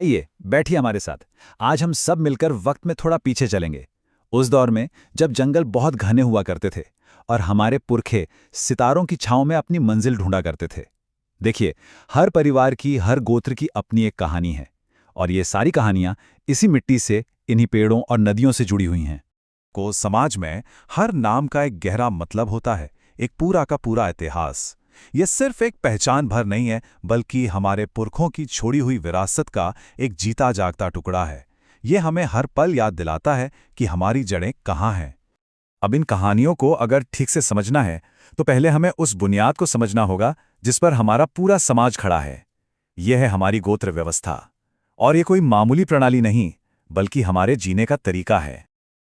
आइए बैठिए हमारे साथ। आज हम सब मिलकर वक्त में थोड़ा पीछे चलेंगे। उस दौर में जब जंगल बहुत घने हुआ करते थे और हमारे पुरखे सितारों की छांव में अपनी मंजिल ढूंढा करते थे। देखिए, हर परिवार की, हर गोत्र की अपनी एक कहानी है। और ये सारी कहानियां इसी मिट्टी से, इन्हीं पेड़ों और नदियों से जुड़ी हुई हैं। को समाज में हर नाम का एक गहरा मतलब होता है, एक पूरा का पूरा इतिहास। ये सिर्फ एक पहचान भर नहीं है, बल्कि हमारे पुरखों की छोड़ी हुई विरासत का एक जीता जागता टुकड़ा है। ये हमें हर पल याद दिलाता है कि हमारी जड़ें कहाँ हैं। अब इन कहानियों को अगर ठीक से समझना है, तो पहले हमें उस बुनियाद को समझना होगा जिस पर हमारा पूरा समाज खड़ा है। यह है हमारी गोत्र व्यवस्था। और ये कोई मामूली प्रणाली नहीं, बल्कि हमारे जीने का तरीका है।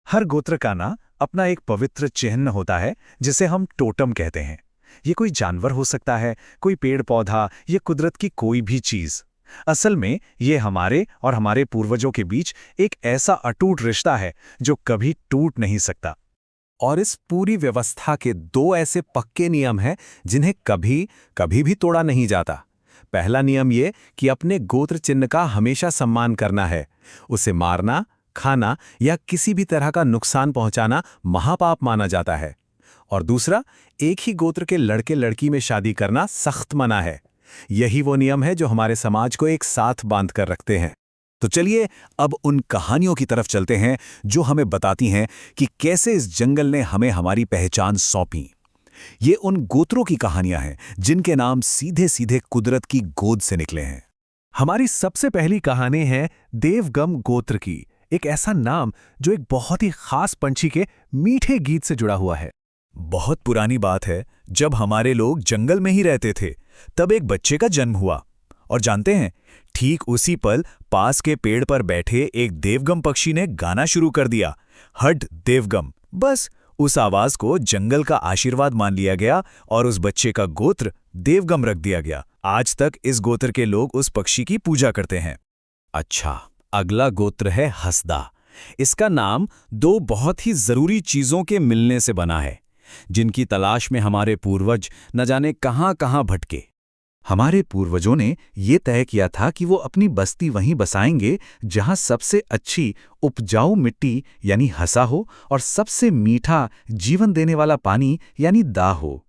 हर गोत्र का ना अपना एक पवित्र चिन्ह होता है, जिसे हम टोटम कहते हैं। ये कोई जानवर हो सकता है, कोई पेड़ पौधा, या कुदरत की कोई भी चीज। असल में ये हमारे और हमारे पूर्वजों के बीच एक ऐसा अटूट रिश्ता है जो कभी टूट नहीं सकता। और इस पूरी व्यवस्था के दो ऐसे पक्के नियम हैं जिन्हें कभी कभी भी तोड़ा नहीं जाता। पहला नियम ये कि अपने गोत्र चिन्ह का हमेशा सम्मान करना है। उसे मारना, खाना या किसी भी तरह का नुकसान पहुंचाना महापाप माना जाता है। और दूसरा, एक ही गोत्र के लड़के लड़की में शादी करना सख्त मना है। यही वो नियम है जो हमारे समाज को एक साथ बांध कर रखते हैं। तो चलिए अब उन कहानियों की तरफ चलते हैं जो हमें बताती हैं कि कैसे इस जंगल ने हमें हमारी पहचान सौंपी। ये उन गोत्रों की कहानियां हैं जिनके नाम सीधे सीधे कुदरत की गोद से निकले हैं। हमारी सबसे पहली कहानी है देवगम गोत्र की। एक ऐसा नाम जो एक बहुत ही खास पंछी के मीठे गीत से जुड़ा हुआ है। बहुत पुरानी बात है, जब हमारे लोग जंगल में ही रहते थे, तब एक बच्चे का जन्म हुआ। और जानते हैं, ठीक उसी पल पास के पेड़ पर बैठे एक देवगम पक्षी ने गाना शुरू कर दिया, हट देवगम। बस उस आवाज को जंगल का आशीर्वाद मान लिया गया और उस बच्चे का गोत्र देवगम रख दिया गया। आज तक इस गोत्र के लोग उस पक्षी की पूजा करते हैं। अच्छा, अगला गोत्र है हसदा। इसका नाम दो बहुत ही जरूरी चीजों के मिलने से बना है, जिनकी तलाश में हमारे पूर्वज न जाने कहां कहां भटके। हमारे पूर्वजों ने ये तय किया था कि वो अपनी बस्ती वहीं बसाएंगे जहां सबसे अच्छी उपजाऊ मिट्टी यानी हसा हो और सबसे मीठा जीवन देने वाला पानी यानी दा हो।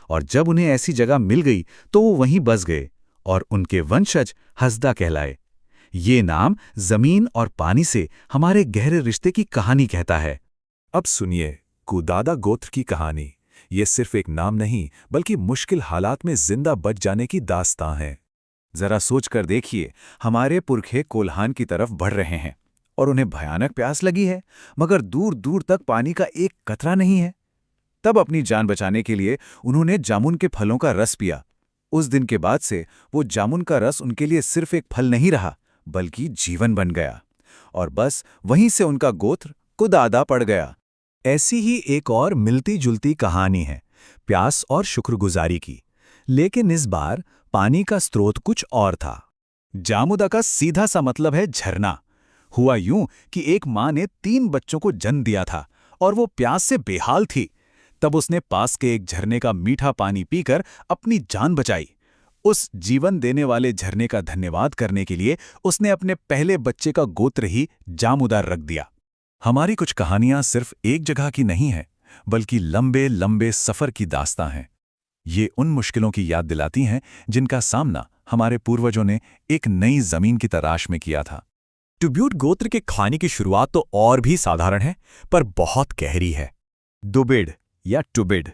और जब उन्हें ऐसी जगह मिल गई तो वो वहीं बस गए और उनके वंशज हसदा कहलाए। ये नाम जमीन और पानी से हमारे गहरे रिश्ते की कहानी कहता है। अब सुनिए कुदादा गोत्र की कहानी। ये सिर्फ एक नाम नहीं, बल्कि मुश्किल हालात में जिंदा बच जाने की दास्तां है। जरा सोच कर देखिए, हमारे पुरखे कोल्हान की तरफ बढ़ रहे हैं और उन्हें भयानक प्यास लगी है, मगर दूर दूर तक पानी का एक कतरा नहीं है। तब अपनी जान बचाने के लिए उन्होंने जामुन के फलों का रस पिया। उस दिन के बाद से वो जामुन का रस उनके लिए सिर्फ एक फल नहीं रहा, बल्कि जीवन बन गया। और बस वहीं से उनका गोत्र कुदादा पड़ गया। ऐसी ही एक और मिलती जुलती कहानी है प्यास और शुक्रगुजारी की, लेकिन इस बार पानी का स्रोत कुछ और था। जामुदा का सीधा सा मतलब है झरना। हुआ यूं कि एक मां ने 3 बच्चों को जन्म दिया था और वो प्यास से बेहाल थी। तब उसने पास के एक झरने का मीठा पानी पीकर अपनी जान बचाई। उस जीवन देने वाले झरने का धन्यवाद करने के लिए उसने अपने पहले बच्चे का गोत्र ही जामुदा रख दिया। हमारी कुछ कहानियां सिर्फ एक जगह की नहीं हैं, बल्कि लंबे लंबे सफर की दास्तां हैं। ये उन मुश्किलों की याद दिलाती हैं जिनका सामना हमारे पूर्वजों ने एक नई जमीन की तलाश में किया था। ट्यूब्यूट गोत्र के कहानी की शुरुआत तो और भी साधारण है, पर बहुत गहरी है। दुबिड या टुबिड,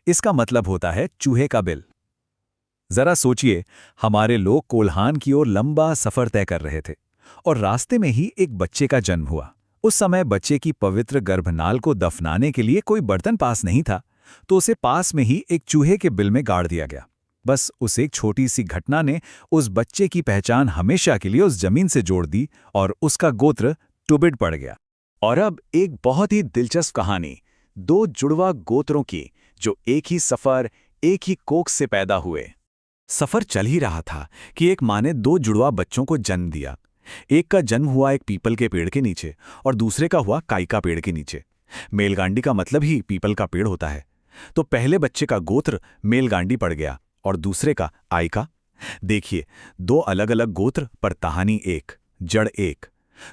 इसका मतलब होता है चूहे का बिल। जरा सोचिए, हमारे लोग कोल्हान की ओर लंबा सफर तय कर रहे थे और रास्ते में ही एक बच्चे का जन्म हुआ। उस समय बच्चे की पवित्र गर्भनाल को दफनाने के लिए कोई बर्तन पास नहीं था, तो उसे पास में ही एक चूहे के बिल में गाड़ दिया गया। बस उस एक छोटी सी घटना ने उस बच्चे की पहचान हमेशा के लिए उस जमीन से जोड़ दी और उसका गोत्र टुबिड पड़ गया। और अब एक बहुत ही दिलचस्प कहानी 2 जुड़वा गोत्रों की, जो एक ही सफर, एक ही कोख से पैदा हुए। सफर चल ही रहा था कि एक माँ ने 2 जुड़वा बच्चों को जन्म दिया। एक का जन्म हुआ एक पीपल के पेड़ के नीचे और दूसरे का हुआ काइका पेड़ के नीचे। मेलगांडी का मतलब ही पीपल का पेड़ होता है। तो पहले बच्चे का गोत्र मेलगांडी पड़ गया और दूसरे का आइका। देखिए, 2 अलग अलग गोत्र पर कहानी एक। जड़ एक,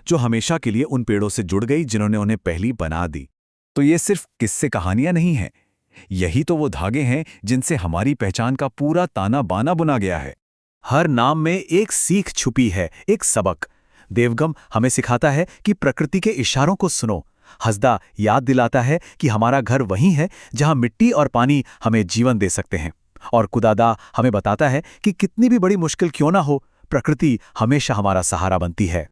जो हमेशा के लिए उन पेड़ों से जुड़ गई जिन्होंने उन्हें पहली बना दी। तो ये सिर्फ किस्से कहानियां नहीं हैं, यही तो वो धागे हैं जिनसे हमारी पहचान का पूरा ताना बाना बुना गया है। हर नाम में एक सीख छुपी है, एक सबक। देवगम हमें सिखाता है कि प्रकृति के इशारों को सुनो। हसदा याद दिलाता है कि हमारा घर वहीं है जहां मिट्टी और पानी हमें जीवन दे सकते हैं। और कुदादा हमें बताता है कि कितनी भी बड़ी मुश्किल क्यों ना हो, प्रकृति हमेशा हमारा सहारा बनती है।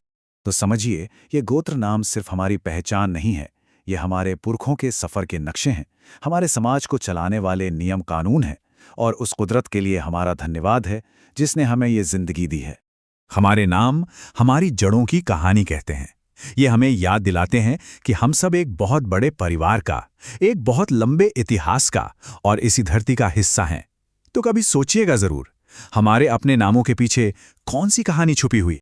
तो समझिए, ये गोत्र नाम सिर्फ हमारी पहचान नहीं है, ये हमारे पुरखों के सफ़र के नक्शे हैं, हमारे समाज को चलाने वाले नियम कानून हैं, और उस कुदरत के लिए हमारा धन्यवाद है जिसने हमें ये जिंदगी दी है। हमारे नाम हमारी जड़ों की कहानी कहते हैं। ये हमें याद दिलाते हैं कि हम सब एक बहुत बड़े परिवार का, एक बहुत लंबे इतिहास का और इसी धरती का हिस्सा हैं। तो कभी सोचिएगा ज़रूर, हमारे अपने नामों के पीछे कौन सी कहानी छुपी हुई